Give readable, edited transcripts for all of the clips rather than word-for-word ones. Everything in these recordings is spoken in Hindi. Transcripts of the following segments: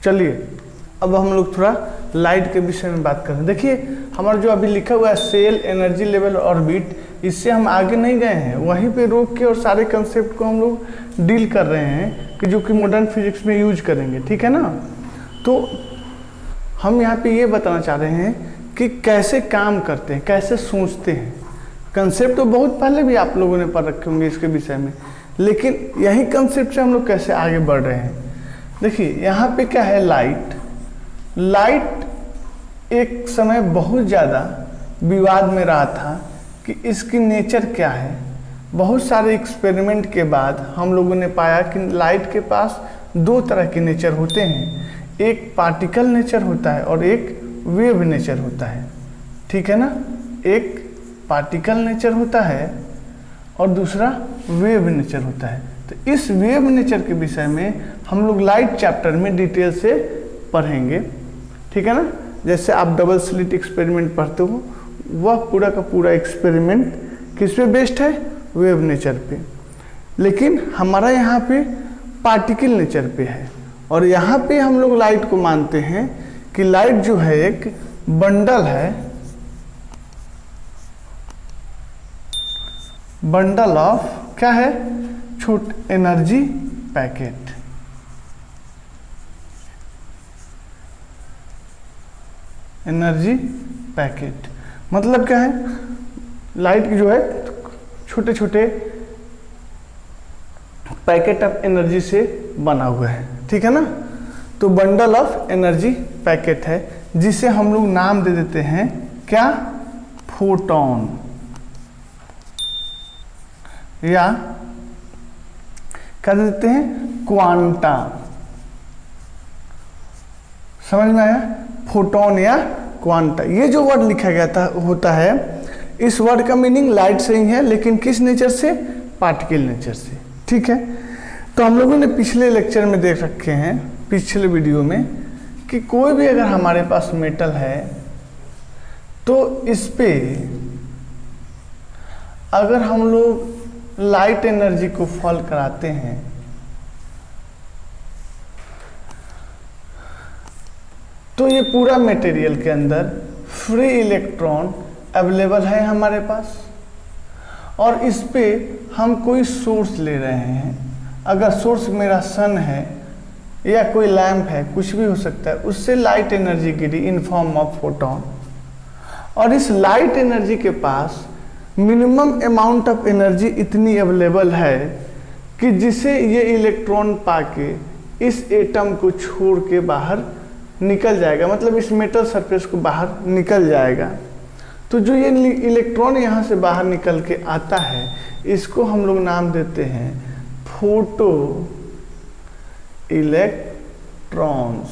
चलिए अब हम लोग थोड़ा लाइट के विषय में बात करें। देखिए हमारा जो अभी लिखा हुआ है सेल एनर्जी लेवल ऑर्बिट, इससे हम आगे नहीं गए हैं, वहीं पे रोक के और सारे कंसेप्ट को हम लोग डील कर रहे हैं कि जो कि मॉडर्न फिजिक्स में यूज करेंगे, ठीक है ना। तो हम यहाँ पे ये बताना चाह रहे हैं कि कैसे काम करते हैं, कैसे सोचते हैं। कंसेप्ट तो बहुत पहले भी आप लोगों ने पढ़ रखे होंगे इसके विषय में, लेकिन यही कंसेप्ट से हम लोग कैसे आगे बढ़ रहे हैं। देखिए यहाँ पे क्या है, लाइट एक समय बहुत ज़्यादा विवाद में रहा था कि इसकी नेचर क्या है। बहुत सारे एक्सपेरिमेंट के बाद हम लोगों ने पाया कि लाइट के पास दो तरह के नेचर होते हैं, एक पार्टिकल नेचर होता है और एक वेव नेचर होता है, ठीक है ना। एक पार्टिकल नेचर होता है और दूसरा वेव नेचर होता है। तो इस वेव नेचर के विषय में हम लोग लाइट चैप्टर में डिटेल से पढ़ेंगे, ठीक है ना। जैसे आप डबल स्लिट एक्सपेरिमेंट पढ़ते हो, वह पूरा का पूरा एक्सपेरिमेंट किस पे बेस्ड है, वेव नेचर पे। लेकिन हमारा यहाँ पे पार्टिकल नेचर पे है, और यहाँ पे हम लोग लाइट को मानते हैं कि लाइट जो है एक बंडल है, बंडल ऑफ क्या है, छोट एनर्जी पैकेट। एनर्जी पैकेट मतलब क्या है, लाइट की जो है छोटे छोटे पैकेट ऑफ एनर्जी से बना हुआ है, ठीक है ना। तो बंडल ऑफ एनर्जी पैकेट है, जिसे हम लोग नाम दे देते हैं क्या, फोटॉन, या क्या देते हैं, क्वांटा। समझ में आया, फोटॉन या क्वांटा। ये जो वर्ड लिखा गया था होता है, इस वर्ड का मीनिंग लाइट से ही है, लेकिन किस नेचर से, पार्टिकल नेचर से, ठीक है। तो हम लोगों ने पिछले लेक्चर में देख रखे हैं, पिछले वीडियो में, कि कोई भी अगर हमारे पास मेटल है तो इस पे अगर हम लोग लाइट एनर्जी को फॉल कराते हैं तो ये पूरा मटेरियल के अंदर फ्री इलेक्ट्रॉन अवेलेबल है हमारे पास, और इस पे हम कोई सोर्स ले रहे हैं। अगर सोर्स मेरा सन है या कोई लैंप है, कुछ भी हो सकता है, उससे light energy Giri in form of photon, और इस लाइट एनर्जी के पास मिनिमम अमाउंट ऑफ एनर्जी इतनी अवेलेबल है कि जिसे ये इलेक्ट्रॉन पाके इस एटम को छोड़ के बाहर निकल जाएगा, मतलब इस मेटल सरफेस को बाहर निकल जाएगा। तो जो ये इलेक्ट्रॉन यहाँ से बाहर निकल के आता है, इसको हम लोग नाम देते हैं फोटो इलेक्ट्रॉन्स,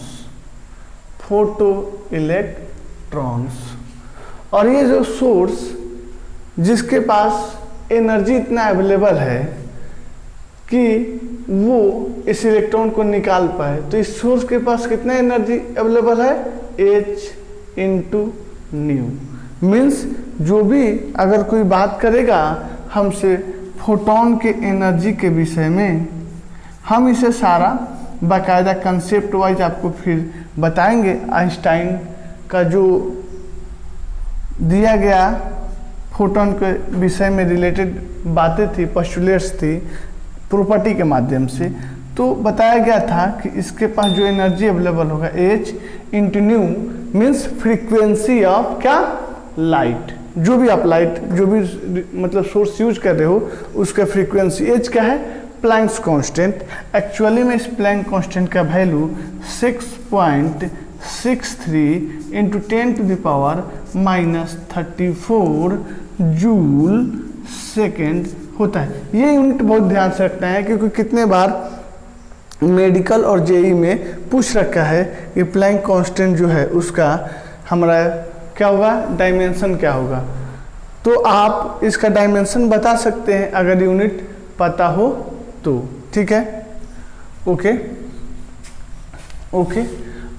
फोटो इलेक्ट्रॉन्स। और ये जो सोर्स जिसके पास एनर्जी इतना अवेलेबल है कि वो इस इलेक्ट्रॉन को निकाल पाए, तो इस सोर्स के पास कितना एनर्जी अवेलेबल है, H इंटू न्यू। मीन्स जो भी अगर कोई बात करेगा हमसे फोटॉन के एनर्जी के विषय में, हम इसे सारा बाकायदा कंसेप्ट वाइज आपको फिर बताएंगे। आइंस्टाइन का जो दिया गया फोटॉन के विषय में रिलेटेड बातें थी, पोस्टुलेट्स थी, प्रॉपर्टी के माध्यम से, तो बताया गया था कि इसके पास जो एनर्जी अवेलेबल होगा H into new, means frequency of क्या, लाइट। जो भी आप लाइट, जो भी मतलब सोर्स यूज कर रहे हो, उसका फ्रीक्वेंसी H क्या है, प्लैंक्स कांस्टेंट। एक्चुअली में इस प्लैंक कांस्टेंट का वैल्यू 6.63 इंटू 10⁻⁻34 जूल सेकेंड होता है। ये यूनिट बहुत ध्यान से रखना है, क्योंकि कितने बार मेडिकल और जेई में पूछ रखा है कि प्लैंक कांस्टेंट जो है उसका हमारा क्या होगा, डायमेंशन क्या होगा। तो आप इसका डायमेंशन बता सकते हैं अगर यूनिट पता हो तो, ठीक है। ओके,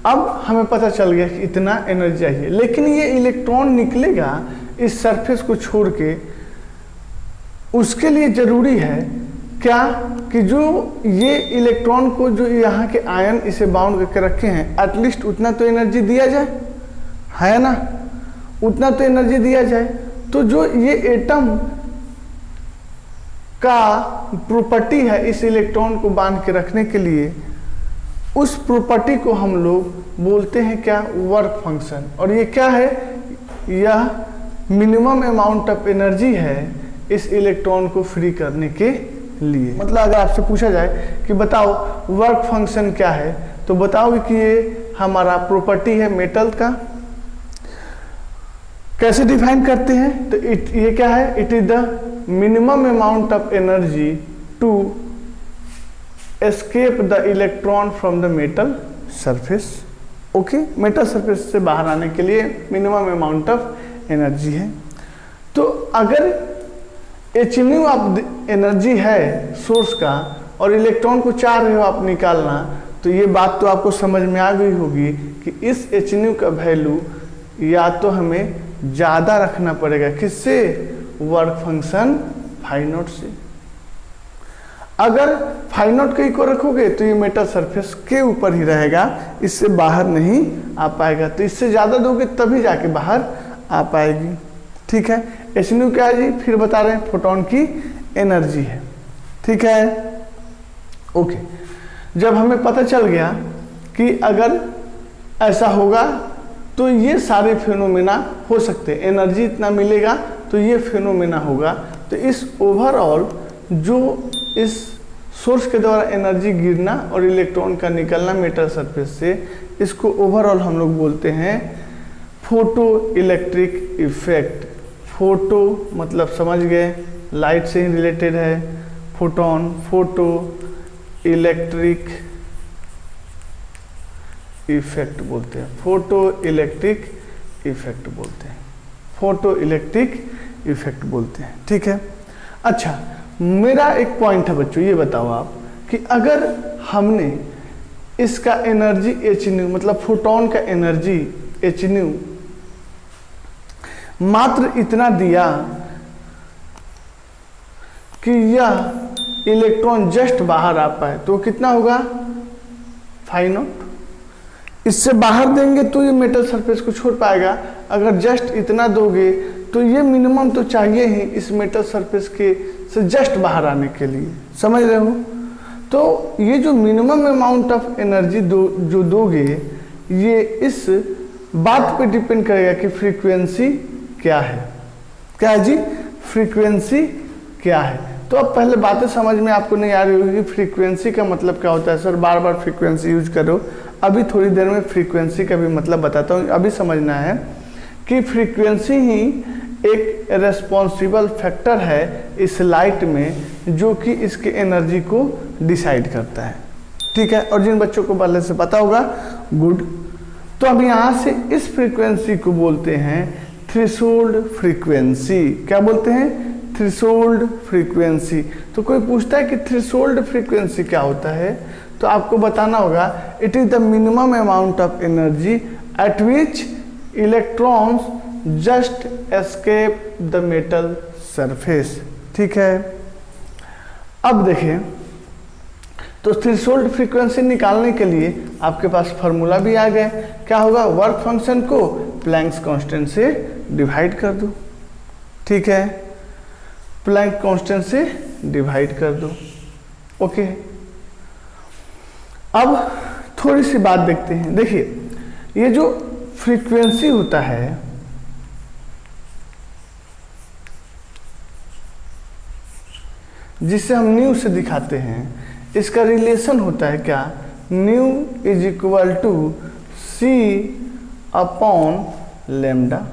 अब हमें पता चल गया कि इतना एनर्जी चाहिए, लेकिन ये इलेक्ट्रॉन निकलेगा इस सरफेस को छोड़ के, उसके लिए ज़रूरी है क्या कि जो ये इलेक्ट्रॉन को जो यहाँ के आयन इसे बाउंड करके रखे हैं, एटलीस्ट उतना तो एनर्जी दिया जाए, है ना, उतना तो एनर्जी दिया जाए। तो जो ये एटम का प्रॉपर्टी है इस इलेक्ट्रॉन को बांध के रखने के लिए, उस प्रॉपर्टी को हम लोग बोलते हैं क्या, वर्क फंक्शन। और ये क्या है, यह मिनिमम अमाउंट ऑफ एनर्जी है इस इलेक्ट्रॉन को फ्री करने के लिए। मतलब अगर आपसे पूछा जाए कि बताओ वर्क फंक्शन क्या है, तो बताओगे कि ये हमारा प्रॉपर्टी है मेटल का। कैसे डिफाइन करते हैं, तो ये क्या है, it is the minimum amount of energy to escape the electron from the metal surface. Okay, metal surface से बाहर आने के लिए मिनिमम अमाउंट ऑफ एनर्जी है। तो अगर एचन्यू आप एनर्जी है सोर्स का और इलेक्ट्रॉन को चाह रहे हो आप निकालना, तो ये बात तो आपको समझ में आ गई होगी कि इस एचन्यू का वैल्यू या तो हमें ज़्यादा रखना पड़ेगा, किससे, वर्क फंक्शन फाई नॉट से। अगर फाई नॉट के इक्वल रखोगे तो ये मेटल सरफेस के ऊपर ही रहेगा, इससे बाहर नहीं आ पाएगा। तो इससे ज़्यादा दोगे तभी जाके बाहर आ पाएगी। ठीक है, एचन्यू क्या है जी, फिर बता रहे हैं, फोटोन की एनर्जी है। ठीक है, ओके। जब हमें पता चल गया कि अगर ऐसा होगा तो ये सारे फिनोमेना हो सकते हैं, एनर्जी इतना मिलेगा तो ये फिनोमेना होगा। तो इस ओवरऑल जो इस सोर्स के द्वारा एनर्जी गिरना और इलेक्ट्रॉन का निकलना मेटल सरफेस से, इसको ओवरऑल हम लोग बोलते हैं फोटो इलेक्ट्रिक इफेक्ट। फोटो मतलब समझ गए, लाइट से ही रिलेटेड है, फोटोन, फोटो इलेक्ट्रिक इफेक्ट बोलते हैं, फोटो इलेक्ट्रिक इफेक्ट बोलते हैं, फोटो इलेक्ट्रिक इफेक्ट बोलते हैं। ठीक है, अच्छा मेरा एक पॉइंट है बच्चों, ये बताओ आप कि अगर हमने इसका एनर्जी एचन्यू मतलब फोटोन का एनर्जी एचन्यू मात्र इतना दिया कि यह इलेक्ट्रॉन जस्ट बाहर आ पाए, तो कितना होगा, फाई नॉट। इससे बाहर देंगे तो ये मेटल सरफेस को छोड़ पाएगा, अगर जस्ट इतना दोगे तो ये मिनिमम तो चाहिए ही इस मेटल सरफेस के से जस्ट बाहर आने के लिए, समझ रहे हो। तो ये जो मिनिमम अमाउंट ऑफ एनर्जी जो दोगे, ये इस बात पे डिपेंड करेगा कि फ्रीक्वेंसी क्या है। क्या है जी, फ्रीक्वेंसी क्या है। तो अब पहले बातें समझ में आपको नहीं आ रही होगी कि फ्रीक्वेंसी का मतलब क्या होता है, सर बार बार फ्रीक्वेंसी यूज करो। अभी थोड़ी देर में फ्रीक्वेंसी का भी मतलब बताता हूँ। अभी समझना है कि फ्रीक्वेंसी ही एक रेस्पॉन्सिबल फैक्टर है इस लाइट में, जो कि इसके एनर्जी को डिसाइड करता है। ठीक है, और जिन बच्चों को पहले से पता होगा, गुड। तो अब यहाँ से इस फ्रीक्वेंसी को बोलते हैं थ्रेशोल्ड फ्रीक्वेंसी। क्या बोलते हैं, थ्रेशोल्ड फ्रीक्वेंसी। तो कोई पूछता है कि थ्रेशोल्ड फ्रीक्वेंसी क्या होता है, तो आपको बताना होगा, it is the minimum amount of energy at which electrons just escape the metal surface. ठीक है, अब देखें, तो थ्रेशोल्ड फ्रीक्वेंसी निकालने के लिए आपके पास फार्मूला भी आ गया। क्या होगा, वर्क फंक्शन को प्लैंक्स कांस्टेंट से डिवाइड कर दो। ठीक है, प्लैंक कांस्टेंट से डिवाइड कर दो। ओके, अब थोड़ी सी बात देखते हैं। देखिए, ये जो फ्रीक्वेंसी होता है, जिसे हम न्यू से दिखाते हैं, इसका रिलेशन होता है क्या, nu is equal to c upon lambda,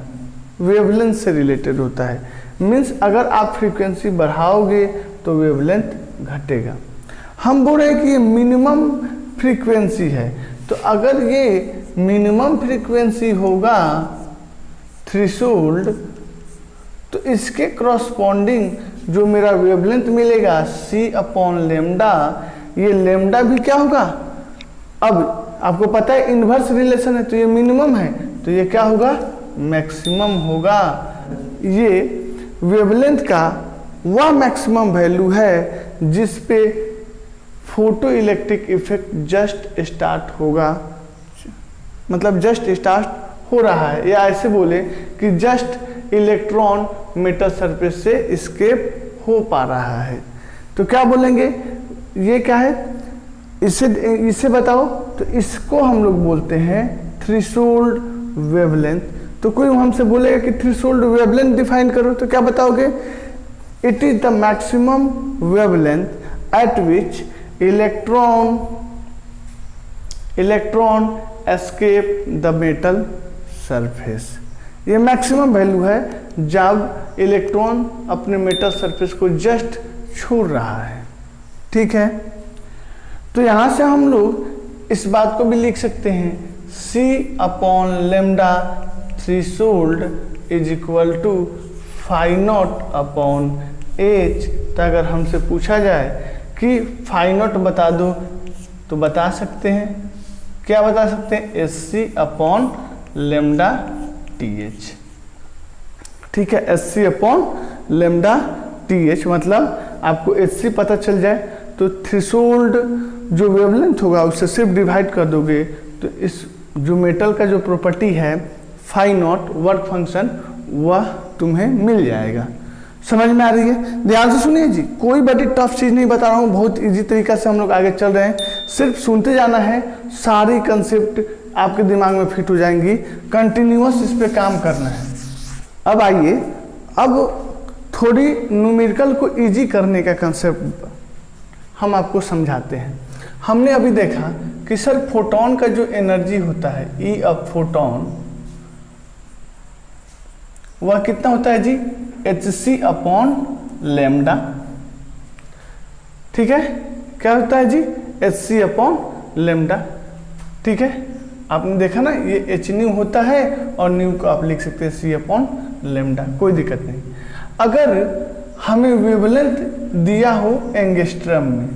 wavelength से रिलेटेड होता है। मीन्स अगर आप फ्रीक्वेंसी बढ़ाओगे तो वेवलेंथ घटेगा। हम बोल रहे हैं कि ये मिनिमम फ्रीक्वेंसी है, तो अगर ये मिनिमम फ्रीक्वेंसी होगा थ्रेशोल्ड, तो इसके क्रॉसपॉन्डिंग जो मेरा वेवलेंथ मिलेगा सी अपॉन लेमडा, ये लेमडा भी क्या होगा, अब आपको पता है इन्वर्स रिलेशन है, तो ये मिनिमम है, तो ये क्या होगा, मैक्सिमम होगा। ये वेवलेंथ का वह मैक्सिमम वैल्यू है जिस पे photo electric effect just start होगा, मतलब जस्ट स्टार्ट हो रहा है, या ऐसे बोले कि जस्ट इलेक्ट्रॉन मेटल सरफेस से एस्केप हो पा रहा है। तो क्या बोलेंगे, ये क्या है, इसे बताओ। तो इसको हम लोग बोलते हैं थ्रेशोल्ड वेवलेंथ। तो कोई हमसे बोलेगा कि थ्रेशोल्ड वेवलेंथ डिफाइन करो, तो क्या बताओगे, it is the maximum wavelength eight which electron escape the metal surface. ये मैक्सिमम वैल्यू है जब इलेक्ट्रॉन अपने मेटल सरफेस को जस्ट छोड़ रहा है। ठीक है, तो यहां से हम लोग इस बात को भी लिख सकते हैं, C/λ threshold is equal to φ0/h। तो अगर हमसे पूछा जाए कि φ0 बता दो तो बता सकते हैं, क्या बता सकते हैं, SC/λTH। ठीक है, SC/λTH मतलब आपको HC पता चल जाए तो थ्रेशोल्ड जो वेवलेंथ होगा उससे सिर्फ डिवाइड कर दोगे तो इस जो मेटल का जो प्रॉपर्टी है φ0 वर्क फंक्शन वह तुम्हें मिल जाएगा। समझ में आ रही है? ध्यान से सुनिए जी, कोई बड़ी टफ चीज़ नहीं बता रहा हूँ, बहुत इजी तरीका से हम लोग आगे चल रहे हैं, सिर्फ सुनते जाना है, सारी कंसेप्ट आपके दिमाग में फिट हो जाएंगी, कंटिन्यूअस इस पे काम करना है। अब आइए, अब थोड़ी न्यूमेरिकल को इजी करने का कंसेप्ट हम आपको समझाते हैं। हमने अभी देखा कि सर फोटोन का जो एनर्जी होता है ई ऑफ फोटोन वह कितना होता है जी, hc/λ। ठीक है, क्या होता है जी, hc/λ। ठीक है, आपने देखा ना, ये h न्यू होता है और न्यू को आप लिख सकते हैं c/λ, कोई दिक्कत नहीं। अगर हमें वेवलेंथ दिया हो एंगस्ट्रम में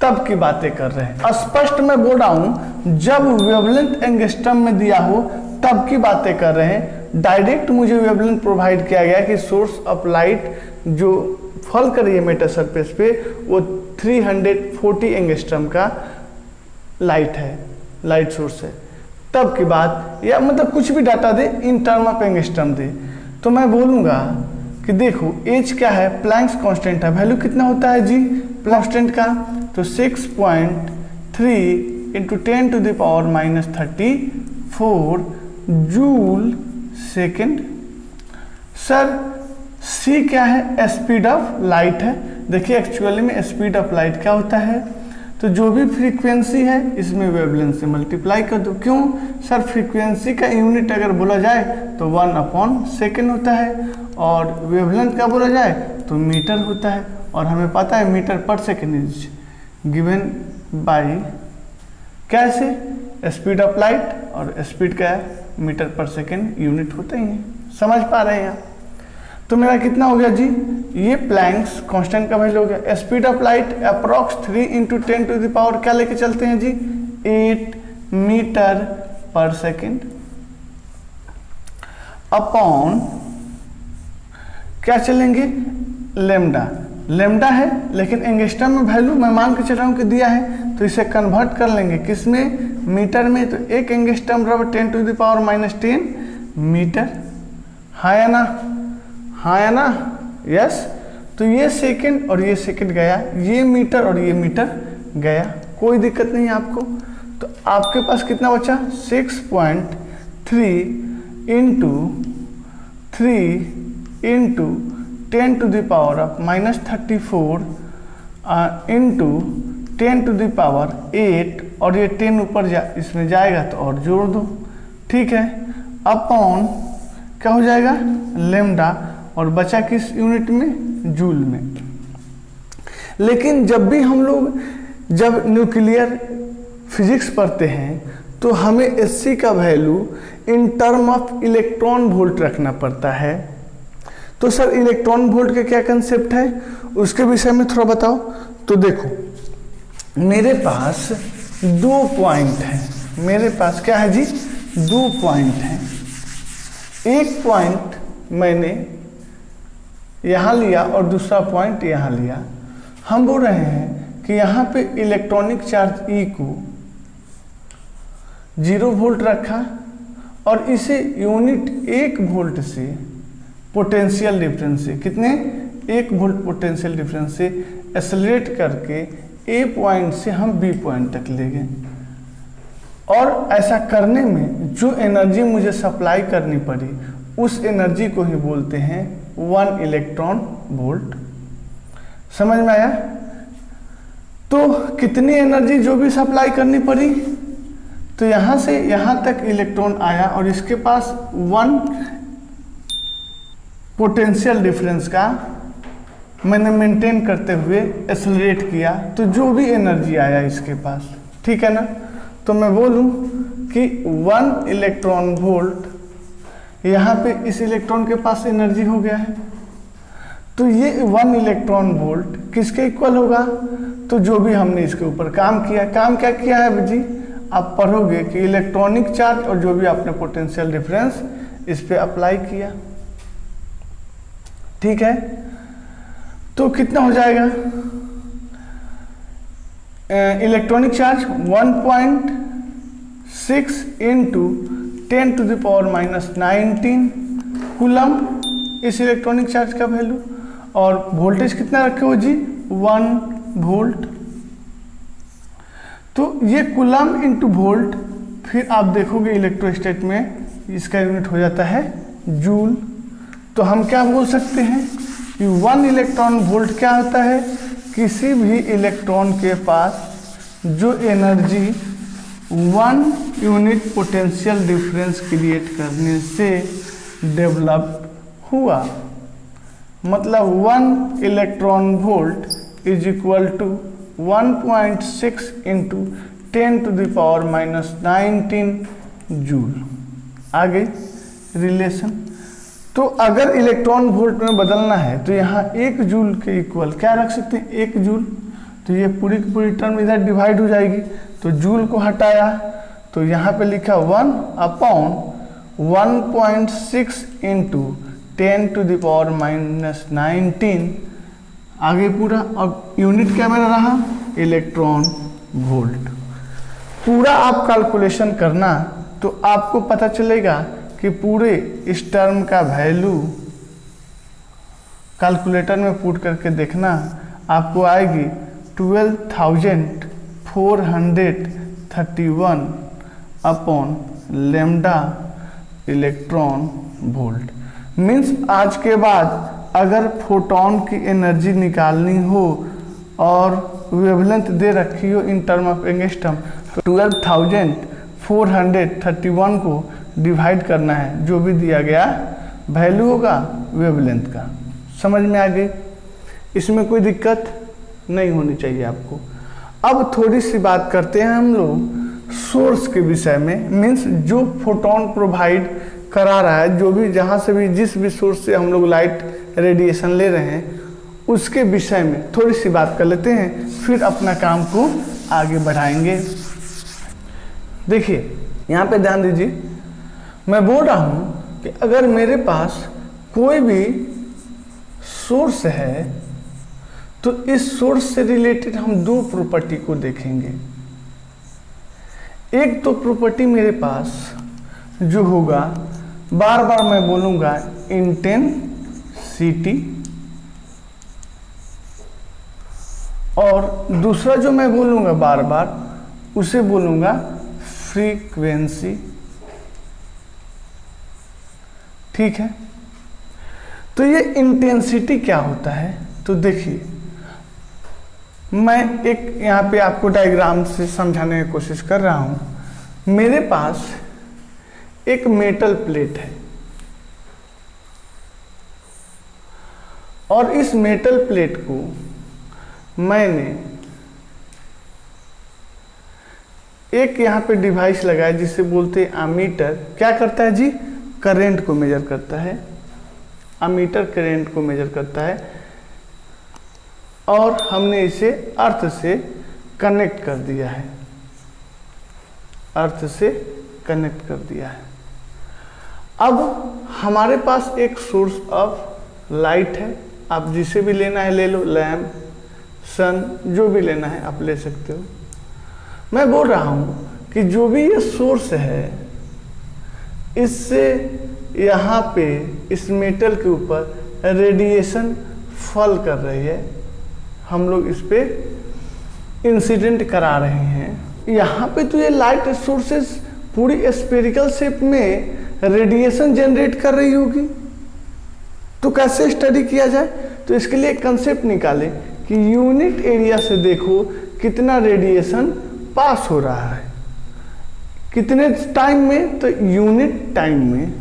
तब की बातें कर रहे हैं, स्पष्ट मैं बोल रहा हूं, जब वेवलेंथ एंगस्ट्रम में दिया हो तब की बातें कर रहे हैं। डायरेक्ट मुझे वेवलेंथ प्रोवाइड किया गया कि सोर्स ऑफ लाइट जो फॉल कर रही है मेटल सरफेस पे वो 340 एंगस्ट्रम का लाइट है, लाइट सोर्स है, तब की बात, या मतलब कुछ भी डाटा दे इन टर्म ऑफ एंगस्ट्रम दे, तो मैं बोलूँगा कि देखो एच क्या है, प्लैंक्स कांस्टेंट है, वैल्यू कितना होता है जी कांस्टेंट का, तो 6.3 × 10⁻34 जूल सेकेंड। सर सी क्या है, स्पीड ऑफ लाइट है। देखिए एक्चुअली में स्पीड ऑफ लाइट क्या होता है, तो जो भी फ्रीक्वेंसी है इसमें वेवलेंथ से मल्टीप्लाई कर दो। क्यों सर, फ्रीक्वेंसी का यूनिट अगर बोला जाए तो 1/सेकेंड होता है, और वेवलेंथ का बोला जाए तो मीटर होता है, और हमें पता है मीटर पर सेकेंड इज गिवन बाय कैसे, स्पीड ऑफ लाइट, और स्पीड का मीटर पर सेकेंड यूनिट होता ही है। समझ पा रहे हैं आप? तो मेरा कितना हो गया जी, ये प्लैंक्स कांस्टेंट का वैल्यू हो गया। स्पीड ऑफ लाइट अप्रॉक्स 3 × 10⁻, क्या लेके चलते हैं जी, 8 मीटर पर सेकेंड अपॉन क्या चलेंगे, लेमडा। लेमडा है लेकिन एंगस्ट्रम में वैल्यू मैं मान के चल रहा हूँ कि दिया है, तो इसे कन्वर्ट कर लेंगे किसमें, मीटर में। तो एक एंगस्ट्रम बराबर 10⁻⁻10 मीटर, हाँ या ना, हाँ या ना, यस। तो ये सेकंड और ये सेकंड गया, ये मीटर और ये मीटर गया, कोई दिक्कत नहीं आपको। तो आपके पास कितना बचा, 6.3 × 3 × 10⁻⁻34 × 10⁸, और ये 10 ऊपर इसमें जाएगा तो और जोड़ दो, ठीक है, अपॉन क्या हो जाएगा, लेमडा, और बचा किस यूनिट में, जूल में। लेकिन जब भी हम लोग जब न्यूक्लियर फिजिक्स पढ़ते हैं तो हमें एससी का value in term of electron volt रखना पड़ता है। तो सर इलेक्ट्रॉन वोल्ट के क्या कंसेप्ट है उसके विषय में थोड़ा बताओ। तो देखो मेरे पास 2 पॉइंट हैं, मेरे पास क्या है जी, 2 पॉइंट हैं। एक पॉइंट मैंने यहाँ लिया और दूसरा पॉइंट यहाँ लिया, हम बोल रहे हैं कि यहाँ पे इलेक्ट्रॉनिक चार्ज E को 0 वोल्ट रखा और इसे यूनिट 1 वोल्ट से पोटेंशियल डिफरेंस से, कितने 1 वोल्ट पोटेंशियल डिफरेंस से एक्सेलरेट करके A पॉइंट से हम B पॉइंट तक ले गए। और ऐसा करने में जो एनर्जी मुझे सप्लाई करनी पड़ी उस एनर्जी को ही बोलते हैं 1 इलेक्ट्रॉन वोल्ट। समझ में आया? तो कितनी एनर्जी जो भी सप्लाई करनी पड़ी, तो यहाँ से यहाँ तक इलेक्ट्रॉन आया और इसके पास 1 पोटेंशियल डिफरेंस का मैंने मेंटेन करते हुए एक्सेलरेट किया, तो जो भी एनर्जी आया इसके पास, ठीक है ना, तो मैं बोलूँ कि 1 इलेक्ट्रॉन वोल्ट यहाँ पे इस इलेक्ट्रॉन के पास एनर्जी हो गया है। तो ये 1 इलेक्ट्रॉन वोल्ट किसके इक्वल होगा? तो जो भी हमने इसके ऊपर काम किया, काम क्या किया है जी, आप पढ़ोगे कि इलेक्ट्रॉनिक चार्ज और जो भी आपने पोटेंशियल डिफरेंस इस पे अप्लाई किया, ठीक है। तो कितना हो जाएगा? इलेक्ट्रॉनिक चार्ज 1.6 इंटू 10⁻⁻19 कूलम इस इलेक्ट्रॉनिक चार्ज का वैल्यू, और वोल्टेज कितना रखे हो जी? 1 वोल्ट। तो ये कूलम इंटू वोल्ट, फिर आप देखोगे इलेक्ट्रोस्टैट में इसका यूनिट हो जाता है जूल। तो हम क्या बोल सकते हैं कि 1 इलेक्ट्रॉन वोल्ट क्या होता है? किसी भी इलेक्ट्रॉन के पास जो energy 1 unit potential difference create करने से डेवलप हुआ, मतलब 1 electron volt is equal to 1.6 into 10⁻⁻19 joule. आगे रिलेशन, तो अगर इलेक्ट्रॉन वोल्ट में बदलना है तो यहाँ 1 जूल के इक्वल क्या रख सकते हैं? 1 जूल। तो ये पूरी की पूरी टर्म इधर डिवाइड हो जाएगी, तो जूल को हटाया तो यहाँ पे लिखा 1/1.6 इंटू 10⁻⁻19। आगे पूरा, अब यूनिट क्या मेरा रहा? Electron volt. पूरा आप कैलकुलेशन करना तो आपको पता चलेगा कि पूरे इस टर्म का वैल्यू कैलकुलेटर में पुट करके देखना, आपको आएगी 12,431 upon lambda electron volt. Means आज के बाद अगर फोटोन की एनर्जी निकालनी हो और वेवलेंथ दे रखी हो इन टर्म ऑफ एंगस्ट्रॉम, तो 12,431 को डिवाइड करना है, जो भी दिया गया वैल्यू होगा वेवलेंथ का। समझ में आ गई? इसमें कोई दिक्कत नहीं होनी चाहिए आपको। अब थोड़ी सी बात करते हैं हम लोग सोर्स के विषय में, मीन्स जो फोटोन प्रोवाइड करा रहा है, जो भी जहाँ से भी जिस भी सोर्स से हम लोग लाइट रेडिएशन ले रहे हैं उसके विषय में थोड़ी सी बात कर लेते हैं, फिर अपना काम को आगे बढ़ाएंगे। देखिए यहाँ पे ध्यान दीजिए, मैं बोल रहा हूँ कि अगर मेरे पास कोई भी सोर्स है तो इस सोर्स से रिलेटेड हम 2 प्रॉपर्टी को देखेंगे। एक तो प्रॉपर्टी मेरे पास जो होगा, बार बार मैं बोलूँगा इंटेंसिटी, और दूसरा जो मैं बोलूँगा बार बार उसे बोलूँगा फ्रीक्वेंसी। ठीक है, तो ये इंटेंसिटी क्या होता है? तो देखिए मैं एक यहाँ पे आपको डायग्राम से समझाने की कोशिश कर रहा हूँ। मेरे पास एक मेटल प्लेट है और इस मेटल प्लेट को मैंने एक यहाँ पे डिवाइस लगाया जिसे बोलते हैं अमीटर। क्या करता है जी? करंट को मेजर करता है। अमीटर करंट को मेजर करता है और हमने इसे अर्थ से कनेक्ट कर दिया है, अर्थ से कनेक्ट कर दिया है। अब हमारे पास एक सोर्स ऑफ लाइट है, आप जिसे भी लेना है ले लो, लैम्प, सन, जो भी लेना है आप ले सकते हो। मैं बोल रहा हूँ कि जो भी ये सोर्स है, इससे यहाँ पे इस मेटल के ऊपर रेडिएशन फॉल कर रही है, हम लोग इस पे इंसिडेंट करा रहे हैं। यहाँ पे तो ये लाइट सोर्सेस पूरी स्फेरिकल शेप में रेडिएशन जनरेट कर रही होगी, तो कैसे स्टडी किया जाए? तो इसके लिए एक कंसेप्ट निकालें कि यूनिट एरिया से देखो कितना रेडिएशन पास हो रहा है, कितने टाइम में, तो यूनिट टाइम में।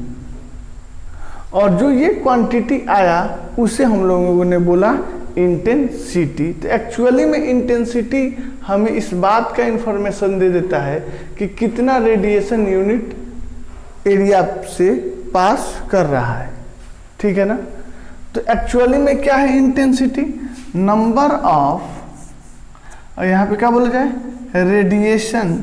और जो ये क्वांटिटी आया उसे हम लोगों ने बोला इंटेंसिटी। तो एक्चुअली में इंटेंसिटी हमें इस बात का इंफॉर्मेशन दे देता है कि कितना रेडिएशन यूनिट एरिया से पास कर रहा है, ठीक है ना। तो एक्चुअली में क्या है इंटेंसिटी? नंबर ऑफ, और यहाँ पे क्या बोला जाए, radiation,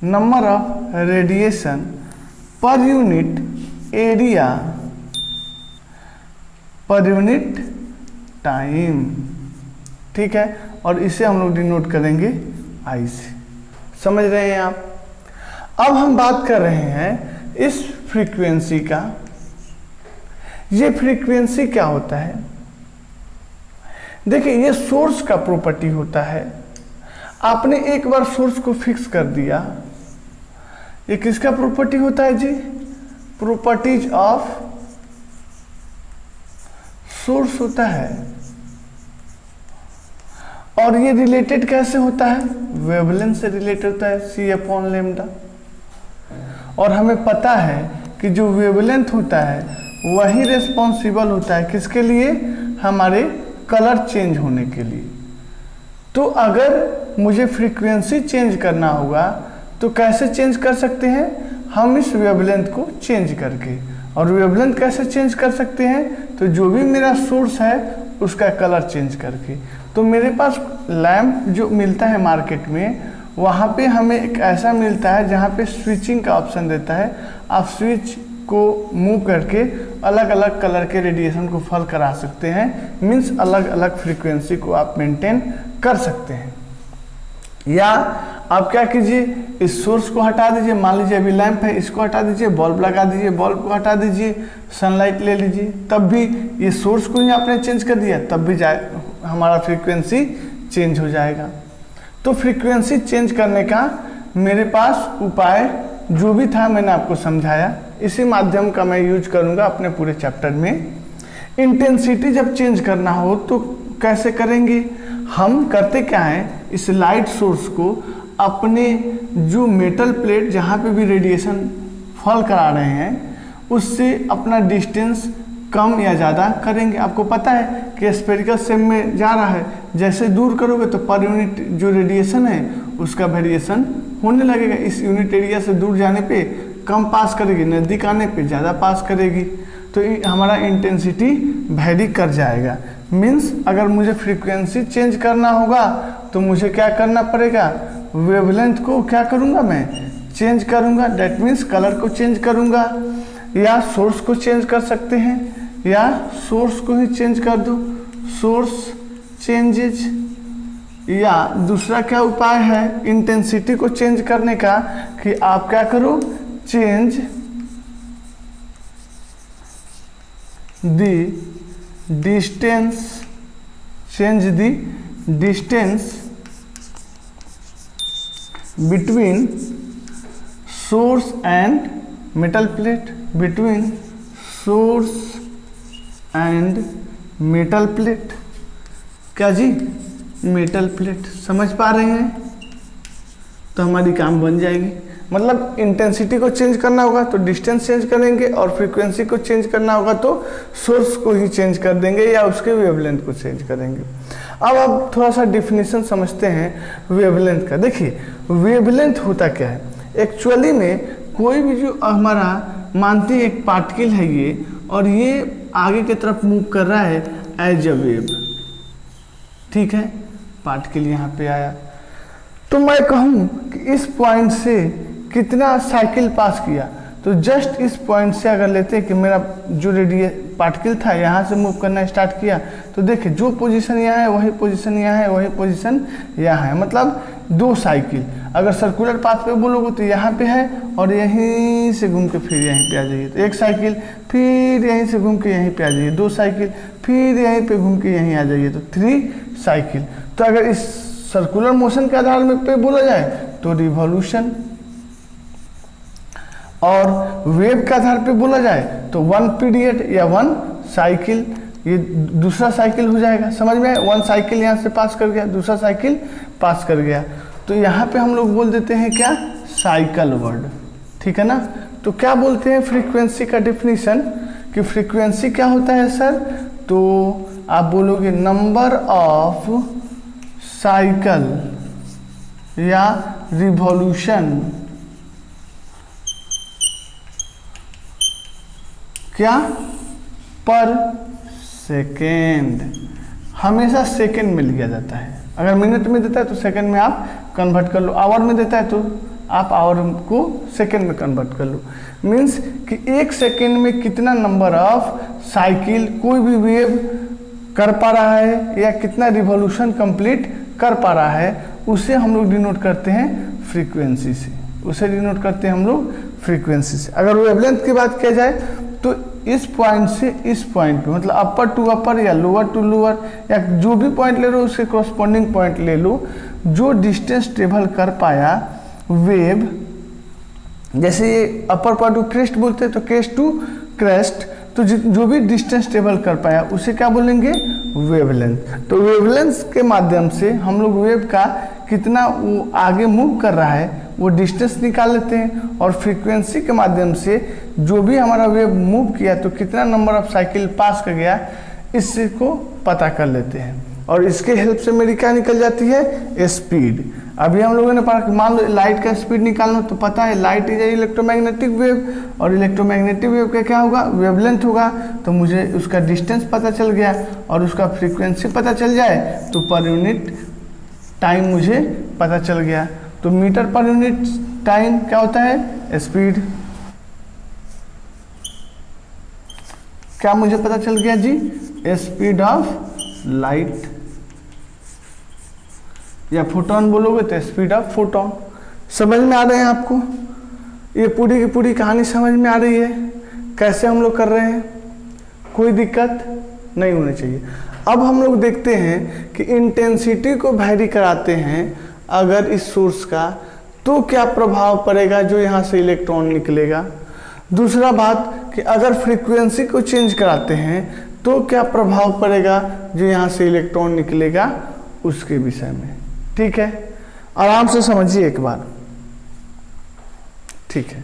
number of radiation per unit area per unit time, ठीक है। और इसे हम लोग डिनोट करेंगे आई से। समझ रहे हैं आप? अब हम बात कर रहे हैं इस फ्रीक्वेंसी का। ये फ्रीक्वेंसी क्या होता है? देखिए, ये सोर्स का प्रॉपर्टी होता है। आपने एक बार सोर्स को फिक्स कर दिया, ये किसका प्रॉपर्टी होता है जी? प्रॉपर्टीज ऑफ सोर्स होता है। और ये रिलेटेड कैसे होता है? वेवलेंथ से रिलेटेड होता है, C/λ। और हमें पता है कि जो वेवलेंथ होता है वही रिस्पॉन्सिबल होता है किसके लिए? हमारे कलर चेंज होने के लिए। तो अगर मुझे फ्रीक्वेंसी चेंज करना होगा तो कैसे चेंज कर सकते हैं? हम इस वेवलेंथ को चेंज करके। और वेवलेंथ कैसे चेंज कर सकते हैं? तो जो भी मेरा सोर्स है उसका कलर चेंज करके। तो मेरे पास लैम्प जो मिलता है मार्केट में, वहाँ पे हमें एक ऐसा मिलता है जहाँ पे स्विचिंग का ऑप्शन देता है। आप स्विच को मूव करके अलग अलग कलर के रेडिएशन को फॉल करा सकते हैं, मीन्स अलग अलग फ्रीक्वेंसी को आप मेंटेन कर सकते हैं। या आप क्या कीजिए, इस सोर्स को हटा दीजिए, मान लीजिए अभी लैंप है, इसको हटा दीजिए, बल्ब लगा दीजिए, बल्ब को हटा दीजिए, सनलाइट ले लीजिए, तब भी ये सोर्स को ही आपने चेंज कर दिया, तब भी हमारा फ्रीक्वेंसी चेंज हो जाएगा। तो फ्रीक्वेंसी चेंज करने का मेरे पास उपाय जो भी था मैंने आपको समझाया, इसी माध्यम का मैं यूज करूँगा अपने पूरे चैप्टर में। इंटेंसिटी जब चेंज करना हो तो कैसे करेंगे? हम करते क्या है, इस लाइट सोर्स को अपने जो मेटल प्लेट जहाँ पे भी रेडिएशन फॉल करा रहे हैं उससे अपना डिस्टेंस कम या ज़्यादा करेंगे। आपको पता है कि स्फेरिकल शेप में जा रहा है, जैसे दूर करोगे तो पर यूनिट जो रेडिएशन है उसका वेरिएशन होने लगेगा। इस यूनिट एरिया से दूर जाने पे कम पास करेगी, नज़दीक आने पे ज़्यादा पास करेगी, तो हमारा इंटेंसिटी वेरी कर जाएगा। मीन्स अगर मुझे फ्रीक्वेंसी चेंज करना होगा तो मुझे क्या करना पड़ेगा? वेवलेंथ को क्या करूँगा मैं? चेंज करूँगा। डेट मीन्स कलर को चेंज करूँगा, या सोर्स को चेंज कर सकते हैं, या सोर्स को ही चेंज कर दो, सोर्स चेंजेज। या दूसरा क्या उपाय है इंटेंसिटी को चेंज करने का कि आप क्या करो, change the distance, change the distance between source and metal plate, between source and metal plate. क्या जी? Metal plate. समझ पा रहे हैं? तो हमारी काम बन जाएगी। मतलब इंटेंसिटी को चेंज करना होगा तो डिस्टेंस चेंज करेंगे, और फ्रीक्वेंसी को चेंज करना होगा तो सोर्स को ही चेंज कर देंगे या उसके वेवलेंथ को चेंज करेंगे। अब थोड़ा सा डिफिनीशन समझते हैं वेवलेंथ का। देखिए, वेवलेंथ होता क्या है? एक्चुअली में कोई भी जो हमारा मानते एक पार्टिकल है ये, और ये आगे की तरफ मूव कर रहा है एज अ वेव, ठीक है। पार्टिकल यहाँ पे आया तो मैं कहूँ कि इस पॉइंट से कितना साइकिल पास किया, तो जस्ट इस पॉइंट से अगर लेते हैं कि मेरा जो पार्टिकल था यहाँ से मूव करना स्टार्ट किया, तो देखिए जो पोजीशन यहाँ है वही पोजीशन यहाँ है, वही पोजीशन यहाँ है, मतलब 2 साइकिल। अगर सर्कुलर पाथ पे बोलोगे तो यहाँ पे है और यहीं से घूम के फिर यहीं पे आ जाइए, तो 1 साइकिल, फिर यहीं से घूम के यहीं पे आ जाइए 2 साइकिल, फिर यहीं पे घूम के यहीं आ जाइए, तो 3 साइकिल। तो अगर इस सर्कुलर मोशन के आधार में पे बोला जाए तो रिवॉल्यूशन, और वेव के आधार पे बोला जाए तो 1 पीरियड या 1 साइकिल, ये दूसरा साइकिल हो जाएगा। समझ में आए? 1 साइकिल यहाँ से पास कर गया, दूसरा साइकिल पास कर गया, तो यहाँ पे हम लोग बोल देते हैं क्या, साइकिल वर्ड, ठीक है ना। तो क्या बोलते हैं फ्रीक्वेंसी का डिफिनीशन, कि फ्रीक्वेंसी क्या होता है सर, तो आप बोलोगे नंबर ऑफ साइकिल या रिवॉल्यूशन क्या, पर सेकेंड। हमेशा सेकेंड में लिया जाता है। अगर मिनट में देता है तो सेकेंड में आप कन्वर्ट कर लो, आवर में देता है तो आप आवर को सेकेंड में कन्वर्ट कर लो। मीन्स कि 1 सेकेंड में कितना नंबर ऑफ साइकिल कोई भी वेव कर पा रहा है या कितना रिवॉल्यूशन कंप्लीट कर पा रहा है, उसे हम लोग डिनोट करते हैं फ्रीक्वेंसी से, उसे डिनोट करते हैं हम लोग फ्रीक्वेंसी से। अगर वेवलेंथ की बात किया जाए तो इस पॉइंट से इस पॉइंट पे, मतलब अपर टू अपर या लोअर टू लोअर या जो भी पॉइंट ले लो उसके कॉरस्पॉन्डिंग पॉइंट ले लो, जो डिस्टेंस ट्रेवल कर पाया वेव, जैसे ये अपर पॉइंट टू क्रेस्ट बोलते हैं तो क्रेस्ट टू क्रेस्ट, तो जो भी डिस्टेंस ट्रेवल कर पाया उसे क्या बोलेंगे, वेवलेंथ। तो वेवलेंथ के माध्यम से हम लोग वेव का कितना वो आगे मूव कर रहा है वो डिस्टेंस निकाल लेते हैं, और फ्रीक्वेंसी के माध्यम से जो भी हमारा वेव मूव किया तो कितना नंबर ऑफ साइकिल पास कर गया, इसको पता कर लेते हैं। और इसके हेल्प से मेरी क्या निकल जाती है, स्पीड। अभी हम लोगों ने पढ़ा, मान लो लाइट का स्पीड निकालना, तो पता है लाइट इज इलेक्ट्रोमैग्नेटिक वेव, और इलेक्ट्रोमैग्नेटिक वेव का क्या होगा, वेवलेंथ होगा। तो मुझे उसका डिस्टेंस पता चल गया और उसका फ्रीक्वेंसी पता चल जाए तो पर यूनिट टाइम मुझे पता चल गया। तो मीटर पर यूनिट टाइम क्या होता है, स्पीड। क्या मुझे पता चल गया जी, स्पीड ऑफ लाइट, या फोटोन बोलोगे तो स्पीड ऑफ फोटोन। समझ में आ रहे हैं आपको, ये पूरी की पूरी कहानी समझ में आ रही है, कैसे हम लोग कर रहे हैं, कोई दिक्कत नहीं होनी चाहिए। अब हम लोग देखते हैं कि इंटेंसिटी को वैरी कराते हैं अगर इस सोर्स का, तो क्या प्रभाव पड़ेगा जो यहाँ से इलेक्ट्रॉन निकलेगा। दूसरा बात कि अगर फ्रीक्वेंसी को चेंज कराते हैं तो क्या प्रभाव पड़ेगा जो यहाँ से इलेक्ट्रॉन निकलेगा, उसके विषय में। ठीक है, आराम से समझिए एक बार, ठीक है।